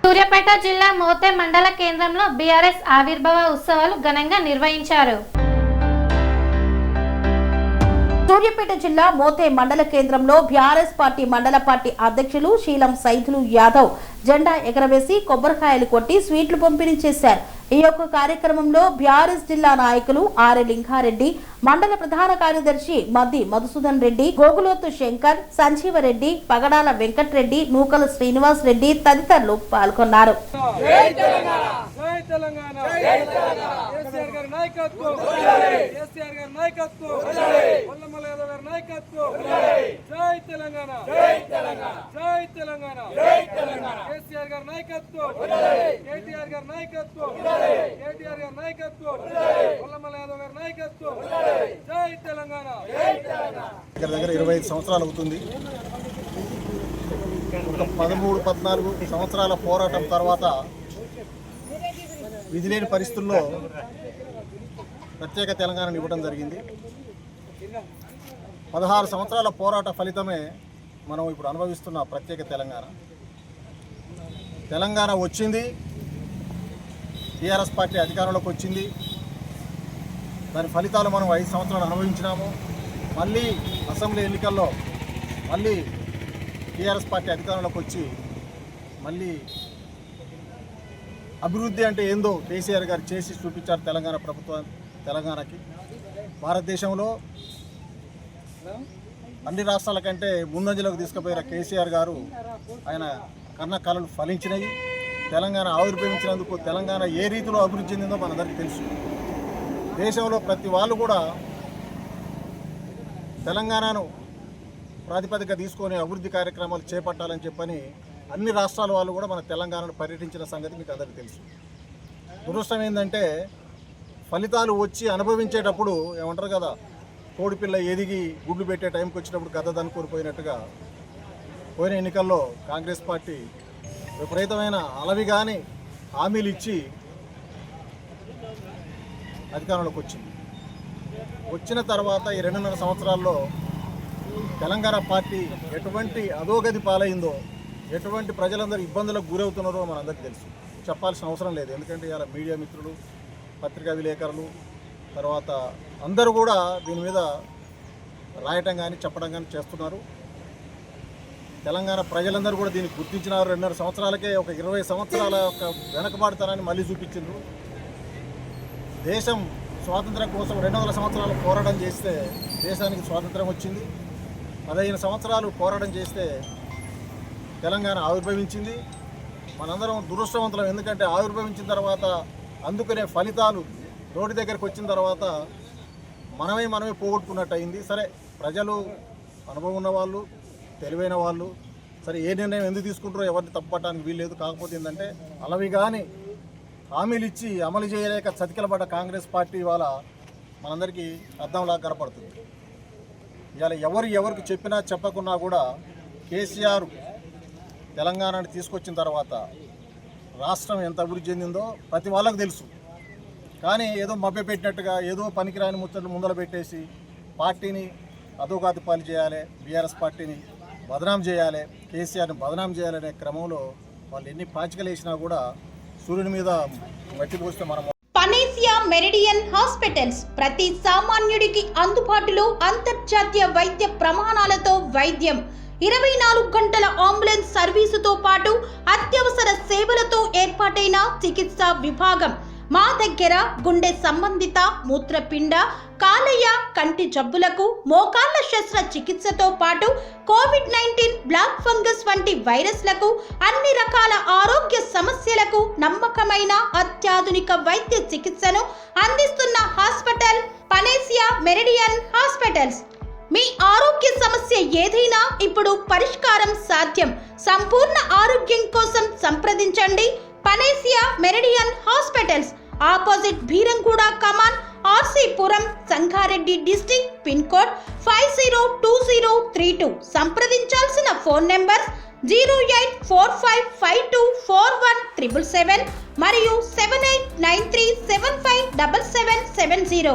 సూర్యాపేట జిల్లా మోతే మండల కేంద్రంలో బీఆర్ఎస్ ఆవిర్భావ ఉత్సవాలు ఘనంగా నిర్వహించారు. సూర్యాపేట జిల్లా మోతే మండల కేంద్రంలో బీఆర్ఎస్ పార్టీ మండల పార్టీ అధ్యక్షులు శీలం సైదులు యాదవ్ జెండా ఎగరవేసి కొబ్బరికాయలు కొట్టి స్వీట్లు పంపిణీ చేశారు. ఈ యొక్క కార్యక్రమంలో బీఆర్ఎస్ జిల్లా నాయకులు ఆర్ లింగారెడ్డి, మండల ప్రధాన కార్యదర్శి మద్ది మధుసూదన్ రెడ్డి, గోగులోతు శంకర్, సంజీవరెడ్డి, పగడాల వెంకటరెడ్డి, నూకల శ్రీనివాస్ రెడ్డి తదితరులు పాల్గొన్నారు. దగ్గర 25 సంవత్సరాలు అవుతుంది. ఒక 13-14 సంవత్సరాల పోరాటం తర్వాత విధిలేని పరిస్థితుల్లో ప్రత్యేక తెలంగాణను ఇవ్వడం జరిగింది. 16 సంవత్సరాల పోరాట ఫలితమే మనం ఇప్పుడు అనుభవిస్తున్న ప్రత్యేక తెలంగాణ వచ్చింది. టీఆర్ఎస్ పార్టీ అధికారంలోకి వచ్చింది. దాని ఫలితాలు మనం 5 సంవత్సరాలు అనుభవించినాము. మళ్ళీ అసెంబ్లీ ఎన్నికల్లో మళ్ళీ టీఆర్ఎస్ పార్టీ అధికారంలోకి వచ్చి మళ్ళీ అభివృద్ధి అంటే ఏందో కేసీఆర్ గారు చేసి చూపించారు తెలంగాణకి. భారతదేశంలో అన్ని రాష్ట్రాల కంటే ముందంజలోకి తీసుకుపోయిన కేసీఆర్ గారు ఆయన కన్న కళలు ఫలించినాయి. తెలంగాణ ఆవిర్భవించినందుకు తెలంగాణ ఏ రీతిలో అభివృద్ధి చెందిందో మనందరికీ తెలుసు. దేశంలో ప్రతి వాళ్ళు కూడా తెలంగాణను ప్రాతిపదిక తీసుకొని అభివృద్ధి కార్యక్రమాలు చేపట్టాలని చెప్పని అన్ని రాష్ట్రాల వాళ్ళు కూడా మన తెలంగాణను పర్యటించిన సంగతి మీకు అందరికీ తెలుసు. దురదృష్టం ఏంటంటే ఫలితాలు వచ్చి అనుభవించేటప్పుడు ఏమంటారు కదా, కోడిపిల్ల ఎదిగి గుడ్లు పెట్టే టైంకి వచ్చినప్పుడు గద్ద దనుకొని పోయినట్టుగా పోయిన ఎన్నికల్లో కాంగ్రెస్ పార్టీ విపరీతమైన అలవిగాని హామీలు ఇచ్చి అధికారంలోకి వచ్చిన తర్వాత ఈ 2.5 సంవత్సరాల్లో తెలంగాణ పార్టీ ఎటువంటి అధోగతి పాలైందో, ఎటువంటి ప్రజలందరూ ఇబ్బందులకు గురవుతున్నారో మనందరికీ తెలుసు. చెప్పాల్సిన అవసరం లేదు. ఎందుకంటే ఇలా మీడియా మిత్రులు, పత్రికా విలేకరులు, తర్వాత అందరూ కూడా దీని మీద రాయటం కానీ చెప్పడం కానీ చేస్తున్నారు. తెలంగాణ ప్రజలందరూ కూడా దీన్ని గుర్తించినారు. 2.5 సంవత్సరాలకే ఒక 20 సంవత్సరాల ఒక వెనకబాటుతనాన్ని మళ్ళీ చూపించారు. దేశం స్వాతంత్రం కోసం 200 సంవత్సరాలు పోరాటం చేస్తే దేశానికి స్వాతంత్రం వచ్చింది. 15 సంవత్సరాలు పోరాటం చేస్తే తెలంగాణ ఆవిర్భవించింది. మనందరం దురదృష్టవంతులం. ఎందుకంటే ఆవిర్భవించిన తర్వాత అందుకునే ఫలితాలు రోడ్డు దగ్గరకు వచ్చిన తర్వాత మనమే పోగొట్టుకున్నట్టు అయింది. సరే, ప్రజలు అనుభవం ఉన్న వాళ్ళు, తెలివైన వాళ్ళు, సరే ఏ నిర్ణయం ఎందుకు తీసుకుంటారో ఎవరిని తప్పట్టడానికి వీల్లేదు. కాకపోతే ఏంటంటే అలవి కానీ హామీలు ఇచ్చి అమలు చేయలేక చతికిలబడ్డ కాంగ్రెస్ పార్టీ ఇవాళ మనందరికీ అర్థంలా కనపడుతుంది. ఇవాళ ఎవరికి చెప్పినా చెప్పకున్నా కూడా కేసీఆర్ తెలంగాణని తీసుకొచ్చిన తర్వాత రాష్ట్రం ఎంత అభివృద్ధి చెందిందో ప్రతి వాళ్ళకు తెలుసు. కానీ ఏదో మభ్యపెట్టినట్టుగా ఏదో పనికిరాని ముచ్చట్లు ముందర పెట్టేసి పార్టీని అధోగతి పాలు చేయాలి, బీఆర్ఎస్ పార్టీని బదనాం చేయాలి, కేసీఆర్ని బదనాం చేయాలనే క్రమంలో వాళ్ళు ఎన్ని పాచికలు వేసినా కూడా సూర్యుని మీద మట్టి పోస్తే మనం. పనేసియా మెరిడియన్ హాస్పిటల్స్ ప్రతి సామాన్యుడికి అందుబాటులో అంతర్జాతీయ వైద్య ప్రమాణాలతో వైద్యం, 24 గంటల అంబులెన్స్ సర్వీసుతో పాటు అత్యవసర సేవలతో ఏర్పాటైన చికిత్సా విభాగం. మా దగ్గర గుండె సంబంధిత, మూత్రపిండ, కాలేయ, కంటి జబ్బులకు, మోకాళ్ల శస్త్ర చికిత్సతో పాటు కోవిడ్-19, బ్లాక్ ఫంగస్ వంటి వైరస్లకు, అన్ని రకాల ఆరోగ్య సమస్యలకు నమ్మకమైన అత్యాధునిక వైద్య చికిత్సను అందిస్తున్న హాస్పిటల్ పనేసియా మెరిడియన్ హాస్పిటల్స్. మీ ఆరోగ్య సమస్య ఏదైనా ఇప్పుడు పరిష్కారం సాధ్యం. సంపూర్ణ ఆరోగ్యం కోసం సంప్రదించండి Panacea Meridian hospitals, opposite Bheeramguda Kaman, RC Puram, Sangareddy district, pin code 502032. సంప్రదించాల్సిన ఫోన్ నెంబర్స్ 0845524177 మరియు 7893757770.